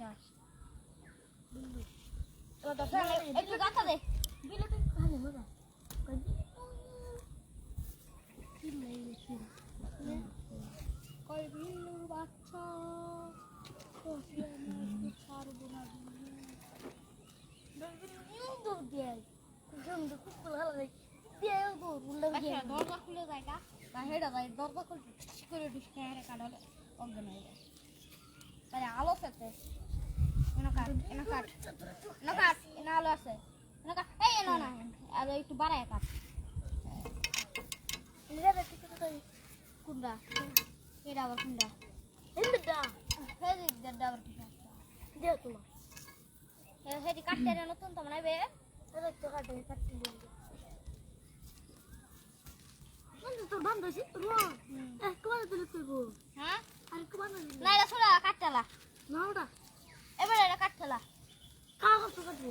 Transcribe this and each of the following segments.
বিশ্বাস একটু গাথা দে বিলে তো ভালো মজা কই বিল্লুর বাচ্চা ছাড়বো না দরজা খুলে যায় না হেডা যায় দরজা খুলে করে ঢুকে কাটালে অজ্ঞান হয়ে যায় তাহলে আলো খেতে এনে আলো আছে এই এনো না আর একটু বাড়ায় কাট কোনটা এটা আবার কোনটা আবার দেও তোমার হেডি কাটতে নতুন তো মনে হবে তো কাটতে তোর বান্ধব আছে একবার দিলে কইবো হ্যাঁ আর একবার না এটা ছোড়া কাটতালা না ওটা এবারে এটা কাটতালা কাগজ তো কাটবো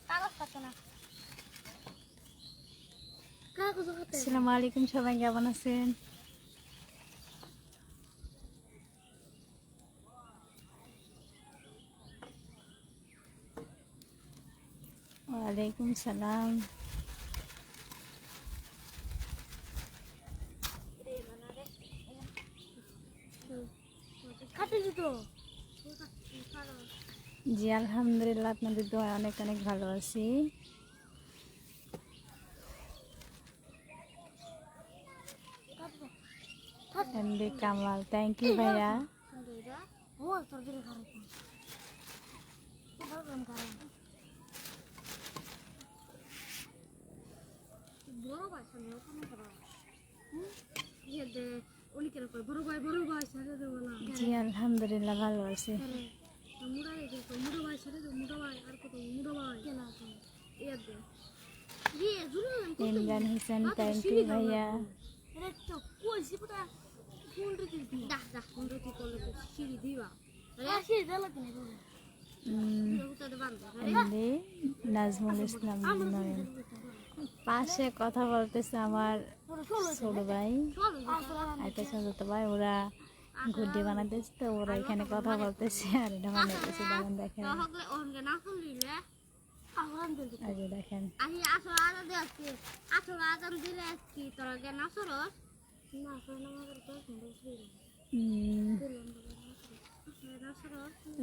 কাগজ কাটতো না কাগজ কাটতে আসসালামু আলাইকুম সবাই কেমন আছেন ওয়ালাইকুম সালাম কাটে দিত জি আলহামদুলিল্লাহ আপনাদের দোয়া অনেক অনেক ভালো আছি এমডি কামাল থ্যাংক ইউ ভাইয়া ও তোর দিলে খারাপ বড় ভাই সামনে ওখানে করা ইয়ে দে উনি কেন কই বড় ভাই সাথে দেব না জি আলহামদুলিল্লাহ ভালো আছি মুড়া রেখে তো মুড়া ভাই সাথে দেব মুড়া ভাই আর কত মুড়া ভাই কেন আছে ইয়ে দে ইয়ে জুড়ে ইমরান হোসেন থ্যাংক ইউ ভাইয়া রে তো কই সিপটা কোন রে দি দা কোন রে কি করলে সিঁড়ি দিবা আরে সিঁড়ি দিলা কিনে এমডি নাজমুল ইসলাম নয়ন পাশে কথা বলতেছে আমার ছোট ভাই একটা ছোট ভাই ওরা গুড্ডি বানাতেছে তো ওরা এখানে কথা বলতেছে আর এটা বানাইতেছে যেমন দেখেন আগে দেখেন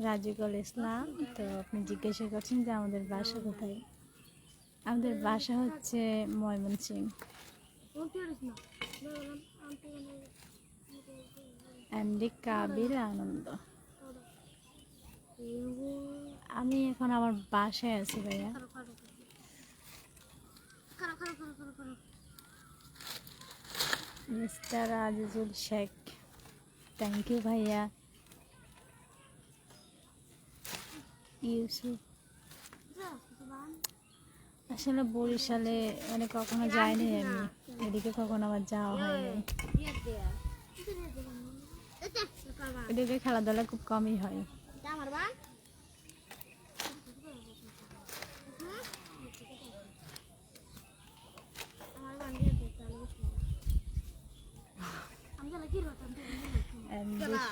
রাজিকুল ইসলাম তো আপনি জিজ্ঞাসা করছেন যে আমাদের বাসা কোথায় আমাদের বাসা হচ্ছে ময়মনসিংহ এমডি কাবিল আনন্দ আমি এখন আমার বাসায় আছি ভাইয়া mister Azizul Sheikh thank you ভাইয়া ইউসুফ আসলে বরিশালে মানে কখনো যাইনি আমি এদিকে কখনো আমার যাওয়া হয়নি এদিকে খেলাধুলা খুব কমই হয়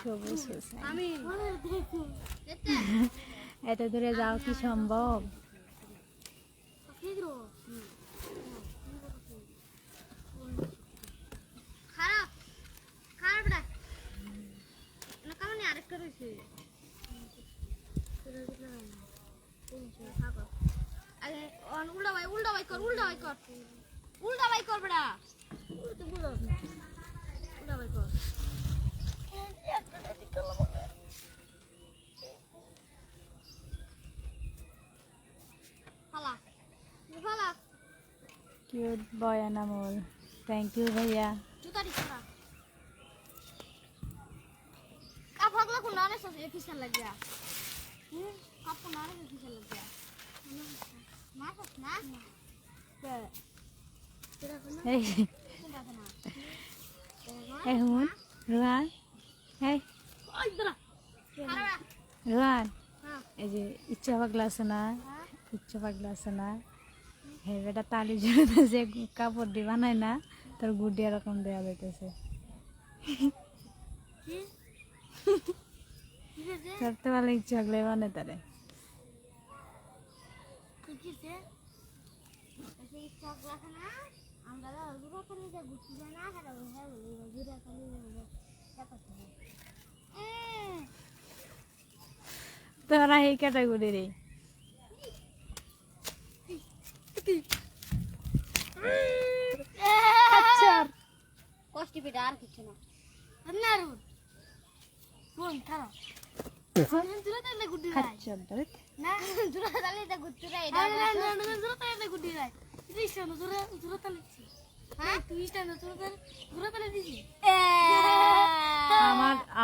সবুজ এত দূরে যাওয়া কি সম্ভব উল্টা ভাই কর বেড়া উল্টা ভাই কর cute boy Anamul thank you ভাইয়া জুতারি করা কাপড়গুলো কোন অনেক এফিশিয়েন্ট লাগিয়া কাপড় না অনেক এফিশিয়েন্ট লাগিয়া মাছ না এই এই হুন রুহান এই রুহান এই যে ইচ্ছা পাগলা আছে না ইচ্ছা পাগলা আছে না হে বেটা তালি জুড়ে যে কাপড় দিয়ে বানায় না তোর গুড্ডি এরকম দেওয়া যাইতেছে করতে পারলে ইচ্ছে হলে মানে তারে তোরা এই ক্যাটাগরি রে কষ্টি পিঠা আর কিছু না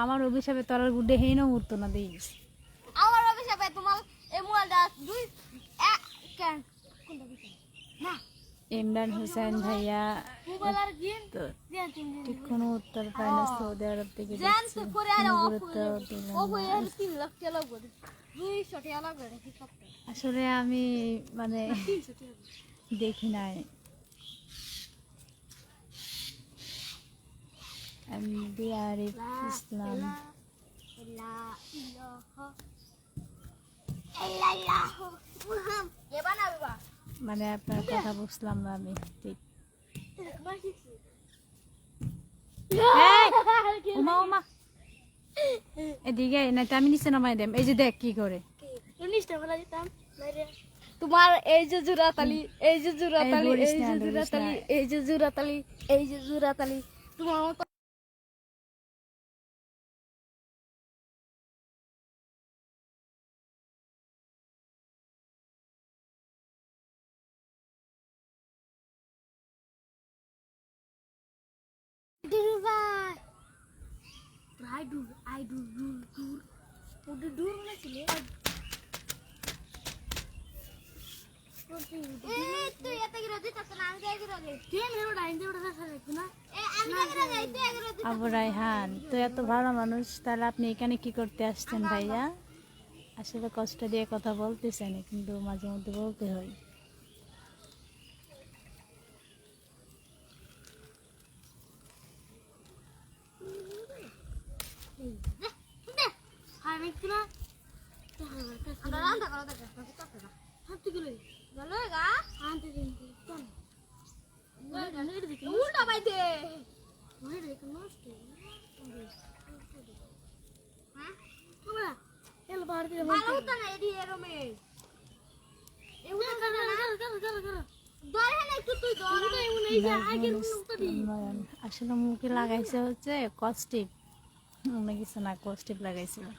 আমার অভিশাপে তোর গুড্ডে হেই না উঠতো না দিস আমার অভিশাপে তোমার এই মোবাইলটা দুই কেন কোনটা দিতে না ইমরান হোসেন ভাইয়া মোবাইল আর গেম তো দেন তুমি ঠিক কোনো উত্তর পায় না সৌদি আরব থেকে জান তো করে আর অফ গুরুত্ব দিলাম ও না। হয়ে আর 3 লাখ টাকা লাগবে 200 টাকা লাগবে নাকি সপ্তাহে আসলে আমি মানে 300 টাকা দেখি নাই এমডি আরিফ ইসলাম লা ইলাহা ইল্লাল্লাহ মুহাম্মদ কে বানাবে বা মানে আপনার কথা বুঝলাম না আমি ঠিক ওমা ওমা এদিকে না আমি নিচে নামাই দেম এই যে দেখ কি করে তোমার এই যে জুরাতালি এই যে জুরাতালি বলিস এই না, যে বলিস জুরাতালি না। এই যে জুরাতালি এই যে জুরাতালি তোমার মতো আবু রায়হান তো এত ভালো মানুষ তাহলে আপনি এখানে কি করতে আসছেন ভাইয়া আসলে কষ্ট দিয়ে কথা বলতেছেন কিন্তু মাঝে মধ্যে বলতে হয় উল্টা পাইতে ভালো হতো না এডি এরমে নয়ন আসলে মুখে লাগাইছে হচ্ছে কস্টিপ অন্য কিছু না কস্টিপ লাগাইছিল আর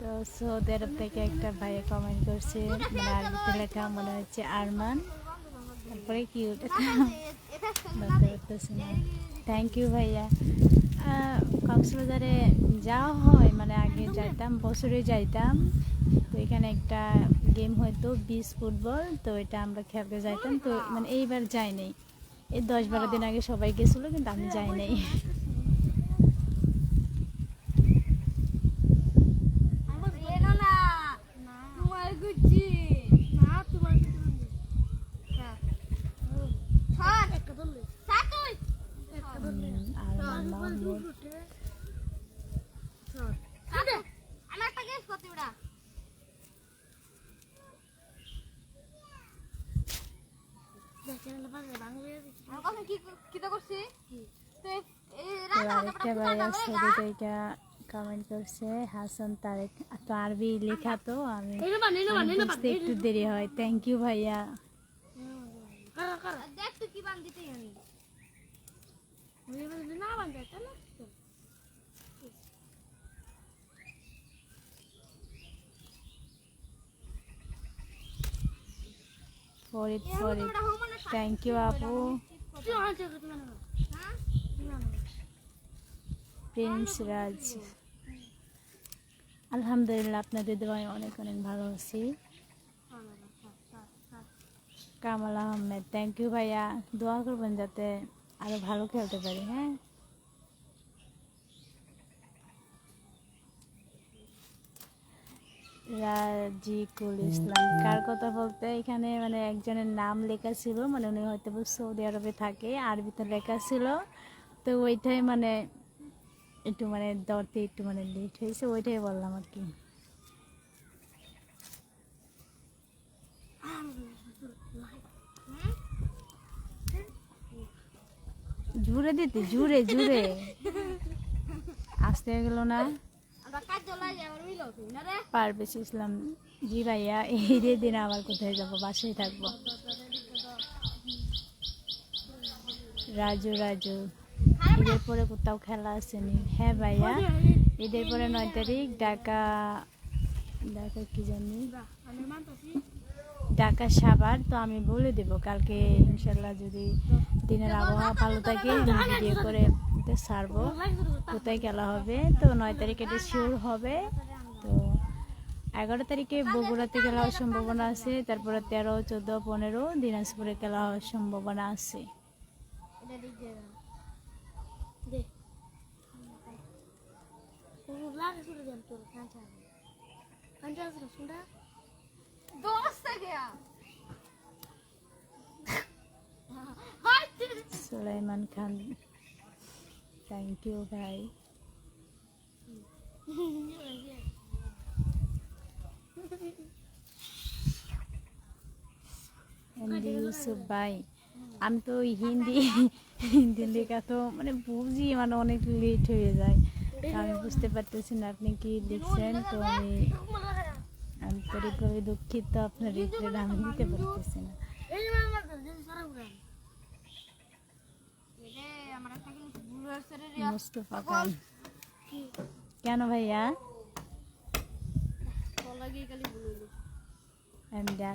তো সৌদি আরব থেকে একটা ভাইয়া কমেন্ট করছে মানে আরবিতে লেখা মনে হচ্ছে আরমান তারপরে কি ওটা বলতে পারতেছি না থ্যাংক ইউ ভাইয়া কক্সবাজারে যাওয়া হয় মানে আগে যাইতাম বছরে যাইতাম তো এখানে একটা গেম হয়তো বিচ ফুটবল তো এটা আমরা খেলতে যাইতাম তো মানে এইবার যাই নাই এই 10-12 দিন আগে সবাই গেছিলো কিন্তু আমি যাই নাই আরমান মাহমুদ তো আরেকটা ভাইয়া ছবি থেকে কমেন্ট করছে হাসান তারেক তো আরবি লেখা তো আমি বুঝতে একটু দেরি হয় থ্যাংক ইউ ভাইয়া দেখ তুই কি বান দিতে জানি না বান্ধে তাহলে ফরিদ থ্যাংক ইউ আপু প্রিন্স রাজ আলহামদুলিল্লাহ আপনাদের দোয়ায় অনেক অনেক ভালো আছি কামাল আহমেদ, থ্যাংক ইউ ভাইয়া। দোয়া করবেন যাতে আরো ভালো খেলতে পারি। হ্যাঁ, রাজিকুল ইসলাম, কার কথা বলতে এখানে মানে একজনের নাম লেখা ছিল, মানে উনি হয়তো সৌদি আরবে থাকে, আরবিতে লেখা ছিল, তো ওইটাই মানে একটু মানে ধরতে একটু মানে লেট হয়েছে, ওইটাই বললাম আর কি। জুড়ে দিতে, জুড়ে জুড়ে আসতে গেল না। পারভেজ ইসলাম, জি ভাইয়া, ঈদের দিন আবার কোথায় যাব, বাসায় থাকবো। রাজু রাজু, ঈদের পরে কোথাও খেলা আসেনি? হ্যাঁ ভাইয়া, ঈদের পরে 9 তারিখ ঢাকা, ঢাকা কি জানি, ঢাকা সাভার। তো আমি বলে দেব কালকে ইনশাল্লাহ, যদি দিনের আবহাওয়া ভালো থাকে আমি ভিডিও করে ছাড়বো কোথায় খেলা হবে। তো 9 তারিখে এটা শিওর হবে। তো 11 তারিখে বগুড়াতে খেলা হওয়ার সম্ভাবনা আছে, তারপরে 13, 14, 15 দিনাজপুরে খেলা হওয়ার সম্ভাবনা আছে। সুলাইমান খান, থ্যাংক ইউ ভাই। ইউসুফ ভাই, আমি তো হিন্দি হিন্দি লেখা তো মানে বুঝি, মানে অনেক লেট হয়ে যায়, আমি বুঝতে পারতেছি না আপনি কি লিখছেন। তো আমি আন্তরিকভাবে দুঃখিত, আপনার রিপ্লাই আমি দিতে পারতেছি না। মুস্তফা খান, কেন ভাইয়া?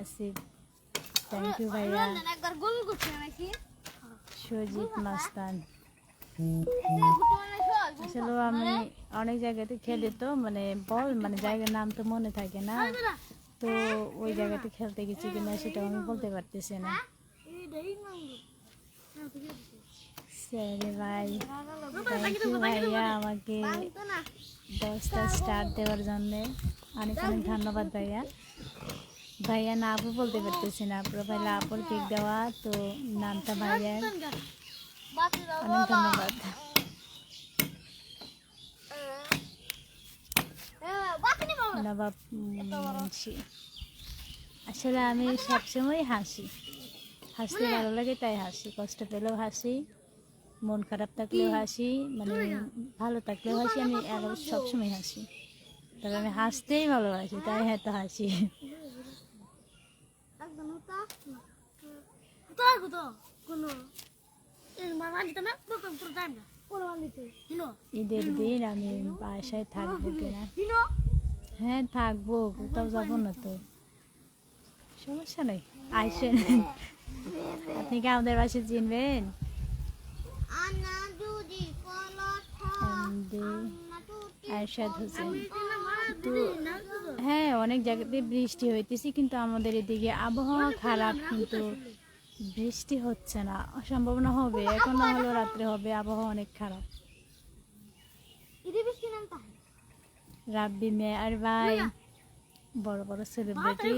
আসিফ, থ্যাংক ইউ ভাইয়া। সজিব মাস্তান, আসলে আমি অনেক জায়গাতে খেলি, তো মানে বল মানে জায়গার নাম তো মনে থাকে না, তো ওই জায়গাতে খেলতে গেছি কিনা সেটাও আমি বলতে পারতেছি না। ভাই, থ্যাংক ইউ ভাইয়া আমাকে 10টা স্টার দেওয়ার জন্যে, অনেক অনেক ধন্যবাদ ভাইয়া। ভাইয়া না আপু বলতে পারতেছি না, প্রোফাইলে আপুর পিক দেওয়া, তো নামটা ভাইয়া, অনেক ধন্যবাদ। নবাব মুন্সি, আসলে আমি সবসময় হাসি, হাসতে ভালো লাগে তাই হাসি, কষ্ট পেলেও হাসি, মন খারাপ থাকলেও হাসি, মানে ভালো থাকলেও হাসি, আমি সবসময় হাসি, তবে আমি হাসতেই ভালোবাসি তাই হয়তো হাসি। ঈদের দিন আমি বাসায় থাকবো কিনা? হ্যাঁ থাকবো, কোথাও যাবো না তো, সমস্যা নেই, আইসেন। আপনি কি আমাদের বাসায় চিনবেন? আরশাদ হোসেন, তো হ্যাঁ অনেক জায়গাতে বৃষ্টি হইতেছে, কিন্তু আমাদের এদিকে আবহাওয়া খারাপ, কিন্তু বৃষ্টি হচ্ছে না, সম্ভাবনা হবে, এখন না হলেও রাত্রে হবে, আবহাওয়া অনেক খারাপ। রাব্বি মেয়ার ভাই, বড় বড় সেলিব্রিটি,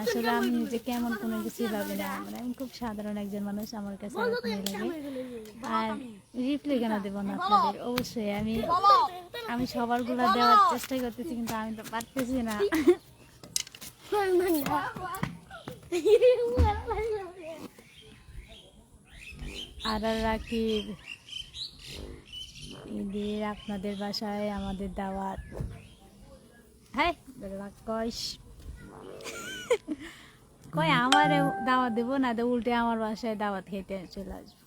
আসলে আমি নিজে কেমন কোনো কিছু ভাবি না, মানে আমি খুব সাধারণ একজন মানুষ, আমার কাছে এরকমই লাগে। আর রিপ্লাই কেন দেবো না আপনাদের, অবশ্যই আমি সবার গুলা দেওয়ার চেষ্টা করতেছি, কিন্তু আমি তো পারতেছি না। আর রাকিব, ঈদের আপনাদের বাসায় আমাদের দাওয়াত। হ্যাঁ কই আমার দাওয়াত দেবো না, তো উল্টে আমার বাসায় দাওয়াত খেতে চলে আসবো।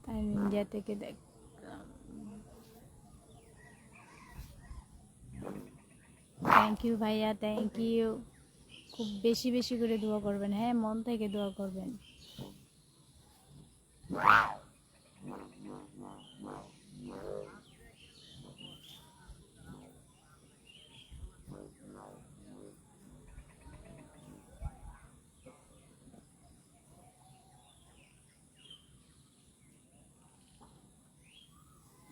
আমি ইন্ডিয়া থেকে দেখলাম। থ্যাংক ইউ ভাইয়া, থ্যাংক ইউ, খুব বেশি বেশি করে দোয়া করবেন, হ্যাঁ মন থেকে দোয়া করবেন।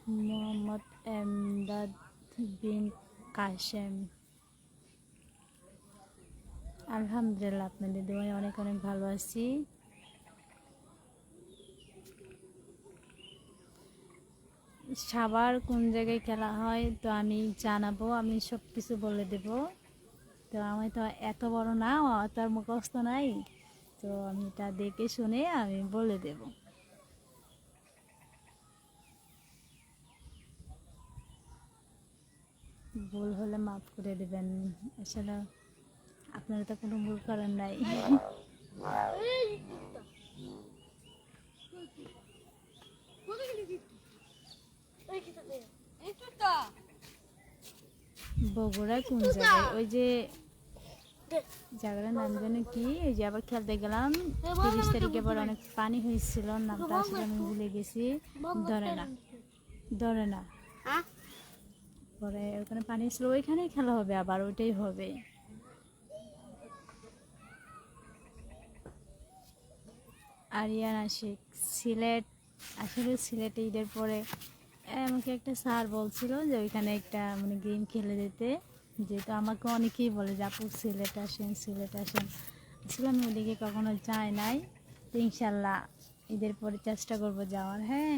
মোহাম্মদ এমদাদ বিন কাশেম। আলহামদুলিল্লাহ, আপনাদের দোয়ায় অনেক অনেক ভালো আছি। সাভার কোন জায়গায় খেলা হয় তো আমি জানাবো, আমি সব কিছু বলে দেব। তো আমি তো এত বড় না, অত মুখস্থ নাই, তো আমি এটা দেখে শুনে আমি বলে দেব। ভুল হলে মাফ করে দেবেন, আসলে আপনারা তো কোনো ভুল করেন নাই। বগুড়া কোন জায়গায়, ওই যে জায়গাটার নাম জানি কি, ওই যে আবার খেলতে গেলাম 30 তারিখে আবার অনেক পানি হয়েছিল, নামটা আসলে আমি ভুলে গেছি। ধরে না পরে ওখানে পানি ছিল, ওইখানেই খেলা হবে, আবার ওইটাই হবে। আরিয়ান আশিক, সিলেট। আসলে সিলেটে ঈদের পরে আমাকে একটা স্যার বলছিল যে ওইখানে একটা মানে গেম খেলে দিতে, যেহেতু আমাকে অনেকেই বলে যে আপু সিলেট আসেন, সিলেট আসেন। আসলে আমি ওদিকে কখনো যাই নাই, তো ইনশাল্লাহ ঈদের পরে চেষ্টা করব যাওয়ার। হ্যাঁ,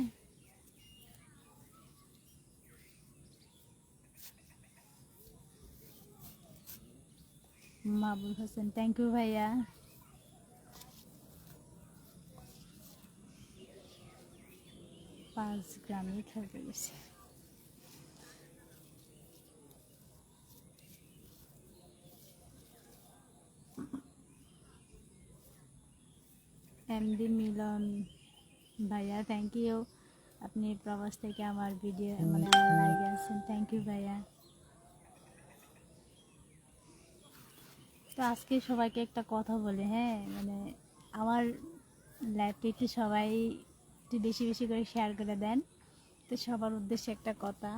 মাহবুব হোসেন, থ্যাংক ইউ ভাইয়া। পাঁচ গ্রামে খেলতে গেছে। এমডি মিলন ভাইয়া, থ্যাংক ইউ। আপনি প্রবাস থেকে আমার ভিডিও মানে আমার লাইভে আছেন, থ্যাংক ইউ ভাইয়া। তো আজকে সবাইকে একটা কথা বলি, হ্যাঁ, মানে আমার লাইভটি একটু সবাই একটু বেশি বেশি করে শেয়ার করে দেন। তো সবার উদ্দেশ্যে একটা কথা,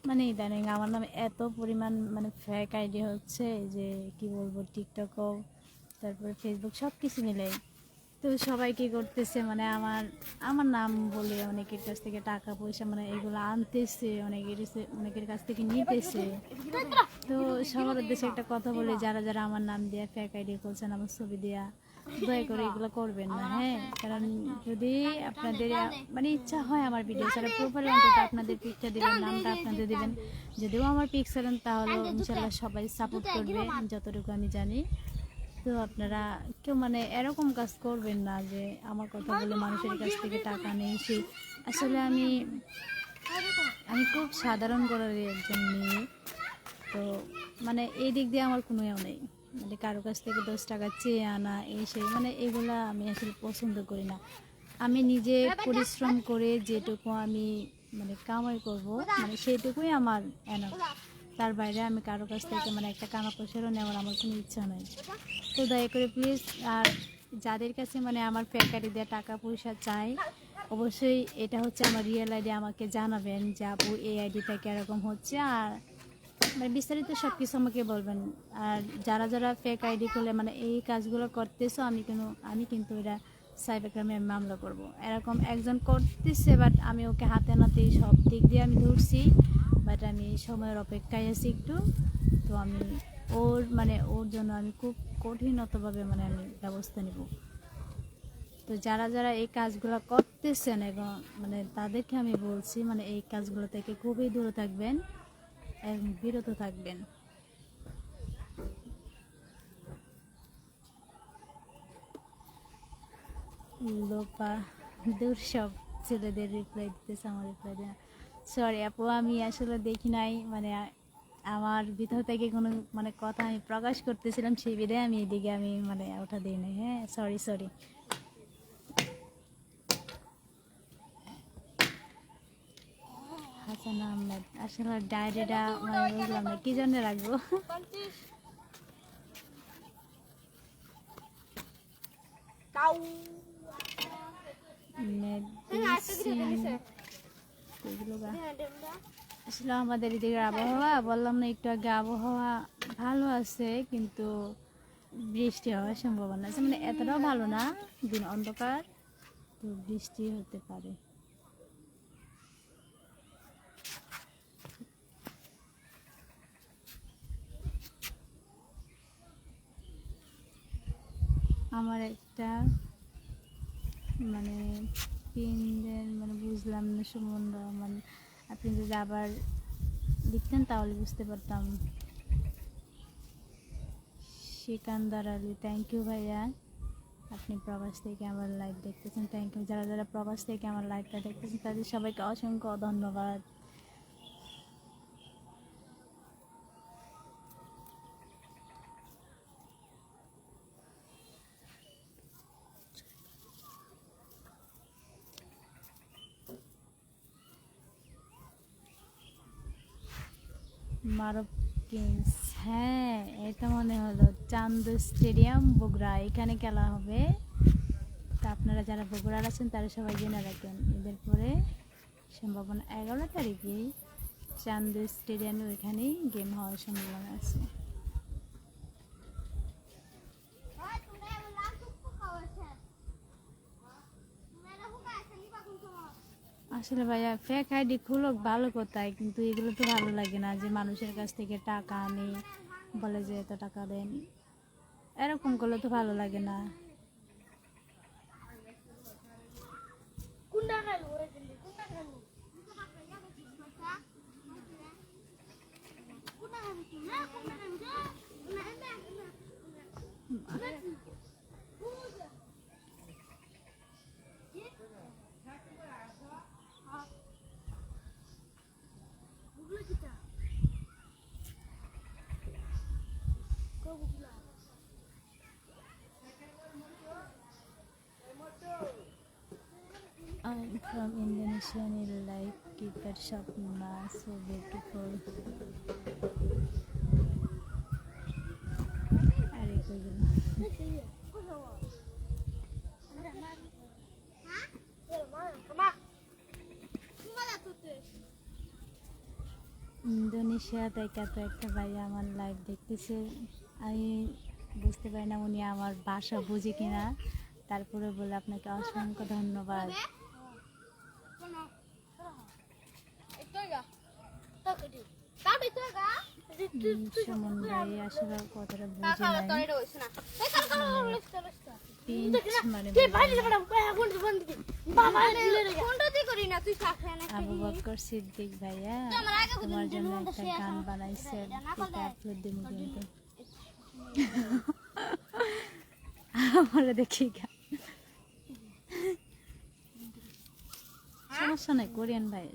মানে ইদানিং আমার নামে এত পরিমাণ মানে ফেক আইডি হচ্ছে যে কি বলবো, টিকটকও তারপরে ফেসবুক সব কিছু মিলেই। তো সবাই কী করতেছে, মানে আমার আমার নাম বলে অনেকের কাছ থেকে টাকা পয়সা মানে এগুলো আনতেছে, অনেকের কাছ থেকে নিতেছে। তো সবার উদ্দেশ্যে একটা কথা বলে, যারা যারা আমার নাম দিয়ে ফেক আইডি করছেন, আমার ছবি দেওয়া, দয়া করে এগুলো করবেন না। হ্যাঁ, কারণ যদি আপনাদের মানে ইচ্ছা হয় আমার ভিডিও ছাড়া প্রোফাইল অন্তত আপনাদের পিকটা দেবেন, নামটা আপনাদের দেবেন। যদিও আমার পিক ছাড়েন তাহলেও ইনশাল্লাহ সবাই সাপোর্ট করবে যতটুকু আমি জানি। তো আপনারা কেউ মানে এরকম কাজ করবেন না যে আমার কথা বলে মানুষের কাছ থেকে টাকা নেই। আসলে আমি খুব সাধারণ ঘরের একজন মেয়ে, তো মানে এই দিক দিয়ে আমার কোনো ইয়েও নেই, মানে কারো কাছ থেকে 10 টাকা চেয়ে আনা এই সেই মানে এগুলা আমি আসলে পছন্দ করি না। আমি নিজে পরিশ্রম করে যেটুকু আমি মানে কামাই করব, মানে সেইটুকুই আমার এনাফ। তার বাইরে আমি কারো কাছ থেকে মানে একটা টাকা পয়সারও নেওয়ার আমার কোনো ইচ্ছা নাই। তো দয়া করে প্লিজ, আর যাদের কাছে মানে আমার ফ্যাকারি দিয়ে টাকা পয়সা চাই, অবশ্যই এটা হচ্ছে আমার রিয়েল আইডি, আমাকে জানাবেন যে আপু এই আইডিটা কীরকম হচ্ছে, আর মানে বিস্তারিত সব কিছু আমাকে বলবেন। আর যারা যারা ফেক আইডি করলে মানে এই কাজগুলো করতেছো, আমি কিন্তু এটা সাইবার ক্রাইমে মামলা করব। এরকম একজন করতেছে, বাট আমি ওকে হাতে নাতেই সব দিক দিয়ে আমি ধরছি, বাট আমি সময়ের অপেক্ষায় আছি একটু। তো আমি ওর জন্য আমি খুব কঠিনতভাবে মানে আমি ব্যবস্থা নেব। তো যারা যারা এই কাজগুলো করতেছেন এবং মানে তাদেরকে আমি বলছি, মানে এই কাজগুলো থেকে খুবই দূরে থাকবেন এবং বিরত থাকবেন। লোপা দূর, সব ছেলেদের রিপ্লাই দিতেছে, আমার রিপ্লাই দেয়। সরি আপু, আমি আসলে দেখি নাই, মানে আমার ভিতর থেকে কোনো মানে কথা আমি প্রকাশ করতেছিলাম, সেই বিধায় আমি এদিকে আমি মানে ওটা দিই নাই। হ্যাঁ, সরি। হাসান আহমেদ, আসলে ডায়েরিটা মানে বুঝলাম না কি জন্য রাখবো। আসলে আমাদের এদিকে আবহাওয়া বললাম না একটু আগে, আবহাওয়া ভালো আছে কিন্তু বৃষ্টি হওয়ার সম্ভাবনা আছে, মানে এতটাও ভালো না, দিন অন্ধকার, তো বৃষ্টি হতে পারে। আমার একটা মানে পিনের মানে বুঝলাম না সম্বন্ধ, মানে আপনি যদি আবার লিখতেন তাহলে বুঝতে পারতাম। সিকান্দার আলী, থ্যাংক ইউ ভাইয়া, আপনি প্রবাস থেকে আমার লাইভ দেখতেছেন, থ্যাংক ইউ। যারা যারা প্রবাস থেকে আমার লাইভটা দেখতেছেন তাদের সবাইকে অসংখ্য ধন্যবাদ। মারব কিংস, হ্যাঁ এটা মনে হলো চান্দু স্টেডিয়াম বগুড়া, এখানে খেলা হবে। তা আপনারা যারা বগুড়ার আছেন তারা সবাই জেনে রাখেন, ঈদের পরে সম্ভাবনা 11 তারিখে চান্দু স্টেডিয়ামে ওইখানেই গেম হওয়ার সম্ভাবনা আছে। আসলে ভাইয়া ফেক আইডি খুলুক ভালো কোথায়, কিন্তু এগুলো তো ভালো লাগে না যে মানুষের কাছ থেকে টাকা আনি বলে যে এত টাকা দেন, এরকম করলে তো ভালো লাগে না। I'm from Indonesia and I like keypad shop ma, so beautiful. আরে কই গেল? ইন্দোনেশিয়া থেকে তো একটা ভাই আমার লাইভ দেখতেছে, আমি বুঝতে পারি না উনি আমার ভাষা বুঝে কিনা, তারপরে বলে আপনাকে অসংখ্য ধন্যবাদ। সুমন ভাই আসলে কথাটা বুঝে নাই, আবু বকর সিদ্দিক ভাইয়া তোমার জন্য একটা গান বানাইছে, আপলোড দিব কিন্তু আমরা দেখি গান, সমস্যা নাই, কোরিয়ান ভাই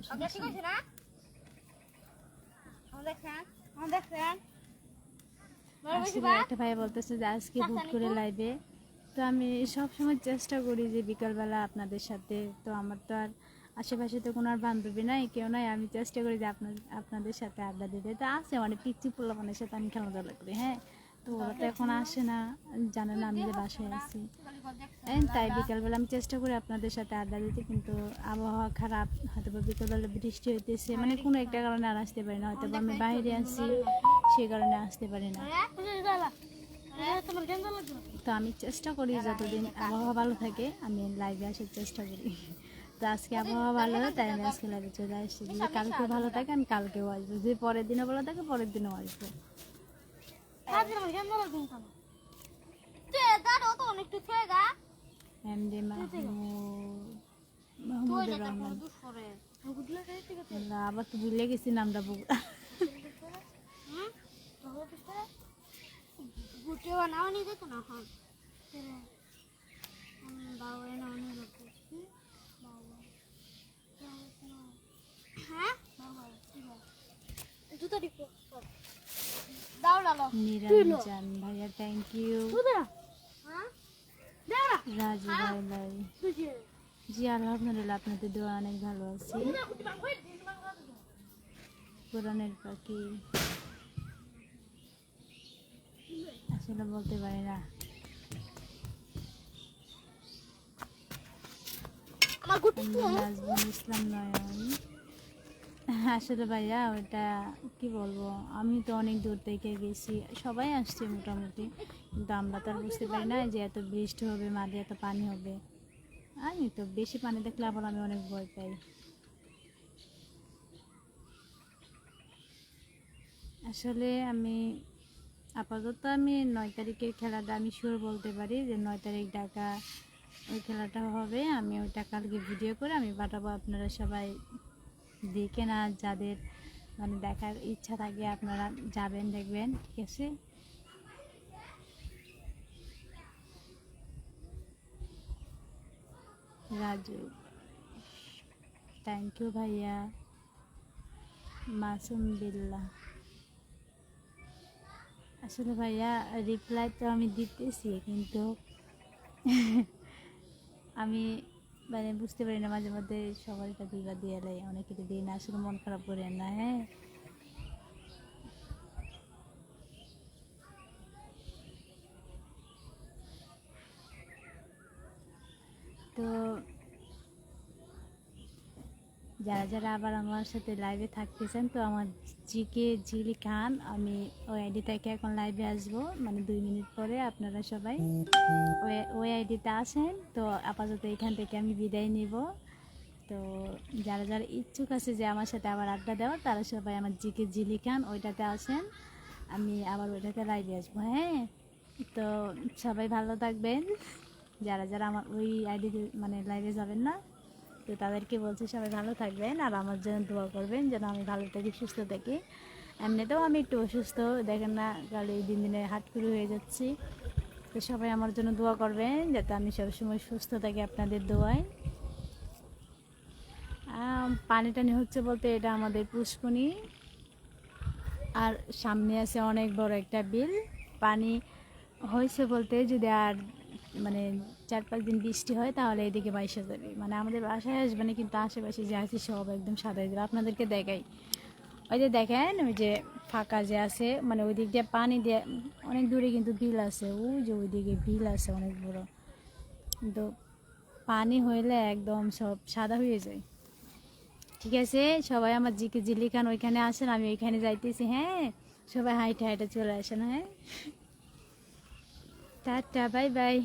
একটা ভাই বলতেছে যে আজকে হুট করে লাইভে, তো আমি সবসময় চেষ্টা করি যে বিকালবেলা আপনাদের সাথে, তো আমার তো আর আশেপাশে তো কোনো আর বান্ধবী নাই, কেউ নাই, আমি চেষ্টা করি যে আপনাদের সাথে আড্ডা দিতে, তো আছে মানে পিচ্ছি পোলাপানের সাথে আমি খেলাধুলা করি, হ্যাঁ তো ওরা তো এখন আসে না, জানে না আমি যে বাসায় আছি, তাই বিকালবেলা আমি চেষ্টা করি আপনাদের সাথে আড্ডা দিতে, কিন্তু আবহাওয়া খারাপ, হয়তো বিকালবেলা বৃষ্টি হইতেছে, মানে কোনো একটা কারণে আর আসতে পারি না, হয়তো আমি বাইরে আছি সেই কারণে আসতে পারি না। তো আমি চেষ্টা করি যতদিন আবহাওয়া ভালো থাকে আমি লাইভে আসার চেষ্টা করি, তো আজকে আবহাওয়া ভালো হয় তাই আমি আজকে লাইভে চলে আসছি, যদি কালকে ভালো থাকে আমি কালকেও আসবো, যদি পরের দিনও ভালো থাকে পরের দিনও আসবো। এমডি মাহমুদুর রহমান, আবার তো ভুলে গেছি নামটা বগুড়া। নিরঞ্জন ভাইয়া থ্যাংক ইউ। রাজু ভাই ভাই জি আলহামদুলিল্লাহ, আপনাদের দোয়া অনেক ভালো আছি। কোরআনের পাখি আসলে বলতে পারি না, নাজমুল ইসলাম নয়ন, আসলে ভাইয়া ওটা কি বলবো, আমি তো অনেক দূর থেকে গেছি, সবাই আসছে মোটামুটি, কিন্তু আমরা তো আর বুঝতে পারি না যে এত বৃষ্টি হবে, মাঠে এত পানি হবে, আমি তো বেশি পানি দেখলে আবার আমি অনেক ভয় পাই। আসলে আমি আপাতত আমি 9 তারিখের খেলাটা আমি শিওর বলতে পারি যে 9 তারিখ ঢাকা ওই খেলাটা হবে। আমি ওইটা কালকে ভিডিও করে আমি পাঠাবো, আপনারা সবাই দেখেন, আর যাদের মানে দেখার ইচ্ছা থাকে আপনারা যাবেন, দেখবেন। ঠিক আছে, রাজু থ্যাংক ইউ ভাইয়া। মাসুম বিল্লাহ, আসলে ভাইয়া রিপ্লাই তো আমি দিতেছি, কিন্তু আমি মানে বুঝতে পারি না, মাঝে মধ্যে সবারটা দুইবার দিয়ে এলাই, অনেকে দিই না, আসলে মন খারাপ করেন না। হ্যাঁ, তো যারা যারা আবার আমার সাথে লাইভে থাকতেছেন, তো আমার জিকে জিলি খান, আমি ওই আইডি থেকে এখন লাইভে আসবো, মানে 2 মিনিট পরে। আপনারা সবাই ওই আইডিতে আসেন। তো আপাতত এখান থেকে আমি বিদায় নিব। তো যারা যারা ইচ্ছুক আছে যে আমার সাথে আবার আড্ডা দেওয়ার, তারা সবাই আমার জিকে জিলি খান ওইটাতে আসেন, আমি আবার ওইটাতে লাইভে আসবো। হ্যাঁ, তো সবাই ভালো থাকবেন। যারা যারা আমার ওই আইডিতে মানে লাইভে যাবেন না, তো তাদেরকে বলছি সবাই ভালো থাকবেন, আর আমার জন্য দোয়া করবেন যেন আমি ভালো থাকি, সুস্থ থাকি। এমনিতেও আমি একটু অসুস্থ, দেখেন না, কাল এই দিনে হাটকুড়ি হয়ে যাচ্ছি। তো সবাই আমার জন্য দোয়া করবেন যাতে আমি সবসময় সুস্থ থাকি আপনাদের দোয়ায়। পানি টানি হচ্ছে বলতে, এটা আমাদের পুষ্কনি, আর সামনে আছে অনেক বড় একটা বিল। পানি হয়েছে বলতে যদি আর মানে 4-5 দিন বৃষ্টি হয় তাহলে এদিকে বাইসে যাবে, মানে আমাদের বাসায় আসবে না, কিন্তু আশেপাশে যে আছে সব একদম সাদা হয়ে যাবে। আপনাদেরকে দেখাই, ওই যে দেখেন ওই যে ফাঁকা যে আছে, মানে ওই দিক দিয়ে পানি দিয়ে অনেক দূরে কিন্তু বিল আছে, ওই যে ওইদিকে বিল আছে অনেক বড়, কিন্তু পানি হইলে একদম সব সাদা হয়ে যায়। ঠিক আছে, সবাই আমার জিকে জিলি খান ওইখানে আসেন, আমি ওইখানে যাইতেছি। হ্যাঁ, সবাই হাইটে হাইটে চলে আসেন। হ্যাঁ, টাটা, বাই বাই।